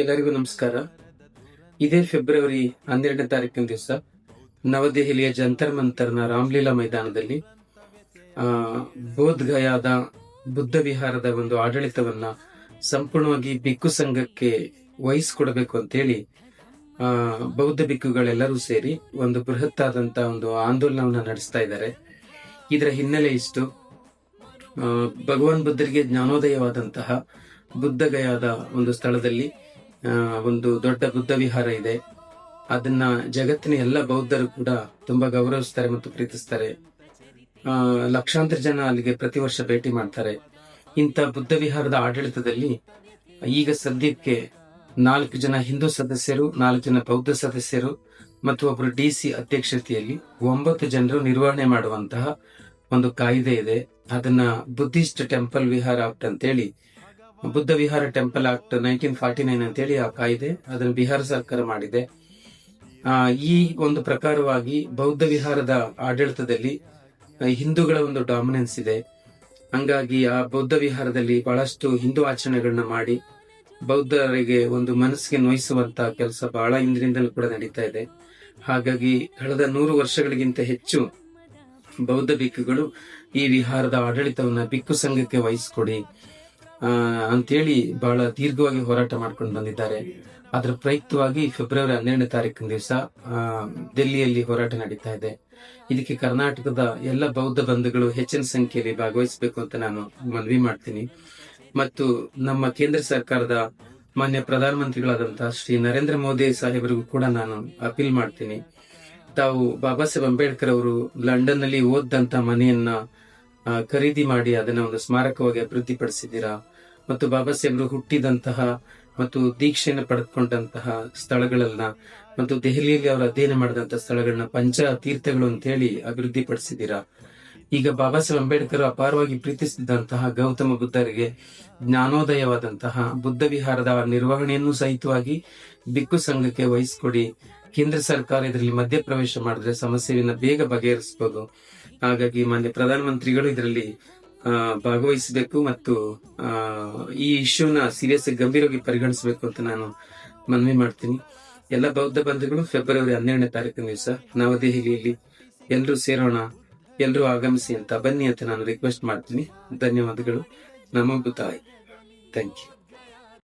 ಎಲ್ಲರಿಗೂ ನಮಸ್ಕಾರ. ಇದೇ ಫೆಬ್ರವರಿ 12ನೇ ತಾರೀಕಿನ ದಿವಸ ನವದೆಹಲಿಯ ಜಂತರ್ ಮಂತರ್ನ ರಾಮ್ಲೀಲಾ ಮೈದಾನದಲ್ಲಿ ಬೋಧ್ ಗಯಾದ ಬುದ್ಧ ವಿಹಾರದ ಒಂದು ಆಡಳಿತವನ್ನ ಸಂಪೂರ್ಣವಾಗಿ ಬಿಕ್ಕು ಸಂಘಕ್ಕೆ ವಹಿಸಿಕೊಡಬೇಕು ಅಂತೇಳಿ ಬೌದ್ಧ ಬಿಕ್ಕುಗಳೆಲ್ಲರೂ ಸೇರಿ ಒಂದು ಬೃಹತ್ ಆದಂತ ಒಂದು ಆಂದೋಲನವನ್ನ ನಡೆಸ್ತಾ ಇದ್ದಾರೆ. ಇದರ ಹಿನ್ನೆಲೆ ಇಷ್ಟು, ಭಗವಾನ್ ಬುದ್ಧರಿಗೆ ಜ್ಞಾನೋದಯವಾದಂತಹ ಬುದ್ಧ ಗಯಾದ ಒಂದು ಸ್ಥಳದಲ್ಲಿ ಒಂದು ದೊಡ್ಡ ಬುದ್ಧ ವಿಹಾರ ಇದೆ. ಅದನ್ನ ಜಗತ್ತಿನ ಎಲ್ಲ ಬೌದ್ಧರು ಕೂಡ ತುಂಬಾ ಗೌರವಿಸ್ತಾರೆ ಮತ್ತು ಪ್ರೀತಿಸ್ತಾರೆ. ಲಕ್ಷಾಂತರ ಜನ ಅಲ್ಲಿಗೆ ಪ್ರತಿ ವರ್ಷ ಭೇಟಿ ಮಾಡ್ತಾರೆ. ಇಂಥ ಬುದ್ಧ ವಿಹಾರದ ಆಡಳಿತದಲ್ಲಿ ಈಗ ಸದ್ಯಕ್ಕೆ 4 ಜನ ಹಿಂದೂ ಸದಸ್ಯರು, 4 ಜನ ಬೌದ್ಧ ಸದಸ್ಯರು ಮತ್ತು ಒಬ್ಬರು DC ಅಧ್ಯಕ್ಷತೆಯಲ್ಲಿ 9 ಜನರು ನಿರ್ವಹಣೆ ಮಾಡುವಂತಹ ಒಂದು ಕಾಯ್ದೆ ಇದೆ. ಅದನ್ನ ಬುದ್ಧಿಸ್ಟ್ ಟೆಂಪಲ್ ವಿಹಾರ ಆಕ್ಟ್ ಅಂತೇಳಿ, ಬುದ್ಧ ವಿಹಾರ ಟೆಂಪಲ್ ಆಕ್ಟ್ 1949 ಅಂತೇಳಿ ಆ ಕಾಯ್ದೆ, ಅದನ್ನು ಬಿಹಾರ ಸರ್ಕಾರ ಮಾಡಿದೆ. ಈ ಒಂದು ಪ್ರಕಾರವಾಗಿ ಬೌದ್ಧ ವಿಹಾರದ ಆಡಳಿತದಲ್ಲಿ ಹಿಂದೂಗಳ ಒಂದು ಡಾಮಿನೆನ್ಸ್ ಇದೆ. ಹಂಗಾಗಿ ಆ ಬೌದ್ಧ ವಿಹಾರದಲ್ಲಿ ಬಹಳಷ್ಟು ಹಿಂದೂ ಆಚರಣೆಗಳನ್ನ ಮಾಡಿ ಬೌದ್ಧರಿಗೆ ಒಂದು ಮನಸ್ಸಿಗೆ ನೋಯಿಸುವಂತ ಕೆಲಸ ಬಹಳ ಹಿಂದಿನಿಂದಲೂ ಕೂಡ ನಡೀತಾ ಇದೆ. ಹಾಗಾಗಿ ಕಳೆದ 100 ವರ್ಷಗಳಿಗಿಂತ ಹೆಚ್ಚು ಬೌದ್ಧ ಭಿಕ್ಕುಗಳು ಈ ವಿಹಾರದ ಆಡಳಿತವನ್ನ ಬಿಕ್ಕು ಸಂಘಕ್ಕೆ ವಹಿಸಿಕೊಡಿ ಅಂತೇಳಿ ಬಹಳ ದೀರ್ಘವಾಗಿ ಹೋರಾಟ ಮಾಡ್ಕೊಂಡು ಬಂದಿದ್ದಾರೆ. ಅದರ ಪ್ರಯುಕ್ತವಾಗಿ ಫೆಬ್ರವರಿ 12ನೇ ತಾರೀಕಿನ ದಿವಸ ದಿಲ್ಲಿಯಲ್ಲಿ ಹೋರಾಟ ನಡೀತಾ ಇದೆ. ಇದಕ್ಕೆ ಕರ್ನಾಟಕದ ಎಲ್ಲ ಬೌದ್ಧ ಬಂಧುಗಳು ಹೆಚ್ಚಿನ ಸಂಖ್ಯೆಯಲ್ಲಿ ಭಾಗವಹಿಸಬೇಕು ಅಂತ ನಾನು ಮನವಿ ಮಾಡ್ತೀನಿ. ಮತ್ತು ನಮ್ಮ ಕೇಂದ್ರ ಸರ್ಕಾರದ ಮಾನ್ಯ ಪ್ರಧಾನಮಂತ್ರಿಗಳಾದಂತಹ ಶ್ರೀ ನರೇಂದ್ರ ಮೋದಿ ಸಾಹೇಬರಿಗೂ ಕೂಡ ನಾನು ಅಪೀಲ್ ಮಾಡ್ತೀನಿ. ತಾವು ಬಾಬಾ ಸಾಹೇಬ್ ಅಂಬೇಡ್ಕರ್ ಅವರು ಲಂಡನ್ ನಲ್ಲಿ ಓದಂತ ಮನೆಯನ್ನ ಖರೀದಿ ಮಾಡಿ ಅದನ್ನ ಒಂದು ಸ್ಮಾರಕವಾಗಿ ಅಭಿವೃದ್ಧಿ ಪಡಿಸಿದ್ದೀರಾ. ಮತ್ತು ಬಾಬಾ ಸಾಹೇಬರು ಹುಟ್ಟಿದಂತಹ ಮತ್ತು ದೀಕ್ಷೆಯನ್ನು ಪಡೆದುಕೊಂಡಂತಹ ಸ್ಥಳಗಳನ್ನ ಮತ್ತು ದೆಹಲಿಯಲ್ಲಿ ಅವರು ಅಧ್ಯಯನ ಮಾಡಿದಂತಹ ಸ್ಥಳಗಳನ್ನ ಪಂಚ ತೀರ್ಥಗಳು ಅಂತ ಹೇಳಿ ಅಭಿವೃದ್ಧಿ ಪಡಿಸಿದ್ದೀರಾ. ಈಗ ಬಾಬಾ ಸಾಹೇಬ್ ಅಂಬೇಡ್ಕರ್ ಅಪಾರವಾಗಿ ಪ್ರೀತಿಸಿದಂತಹ ಗೌತಮ ಬುದ್ಧರಿಗೆ ಜ್ಞಾನೋದಯವಾದಂತಹ ಬುದ್ಧ ವಿಹಾರದ ನಿರ್ವಹಣೆಯನ್ನು ಸಹಿತವಾಗಿ ಬಿಕ್ಕು ಸಂಘಕ್ಕೆ ವಹಿಸಿಕೊಡಿ. ಕೇಂದ್ರ ಸರ್ಕಾರ ಇದರಲ್ಲಿ ಮಧ್ಯಪ್ರವೇಶ ಮಾಡಿದ್ರೆ ಸಮಸ್ಯೆಯನ್ನ ಬೇಗ ಬಗೆಹರಿಸಬಹುದು. ಹಾಗಾಗಿ ಮಾನ್ಯ ಪ್ರಧಾನಮಂತ್ರಿಗಳು ಇದರಲ್ಲಿ ಭಾಗವಹಿಸಬೇಕು ಮತ್ತು ಈ ಇಶ್ಯೂನ ಸೀರಿಯಸ್ ಗಂಭೀರವಾಗಿ ಪರಿಗಣಿಸಬೇಕು ಅಂತ ನಾನು ಮನವಿ ಮಾಡ್ತೀನಿ. ಎಲ್ಲ ಬೌದ್ಧ ಬಂಧುಗಳು ಫೆಬ್ರವರಿ 12ನೇ ತಾರೀಕಿನ ದಿವಸ ನವದೆಹಲಿಯಲ್ಲಿ ಎಲ್ಲರೂ ಸೇರೋಣ, ಎಲ್ಲರೂ ಆಗಮಿಸಿ ಅಂತ ಬನ್ನಿ ಅಂತ ನಾನು ರಿಕ್ವೆಸ್ಟ್ ಮಾಡ್ತೀನಿ. ಧನ್ಯವಾದಗಳು. ನಮೋ ಬುದ್ಧಾಯ. Thank you.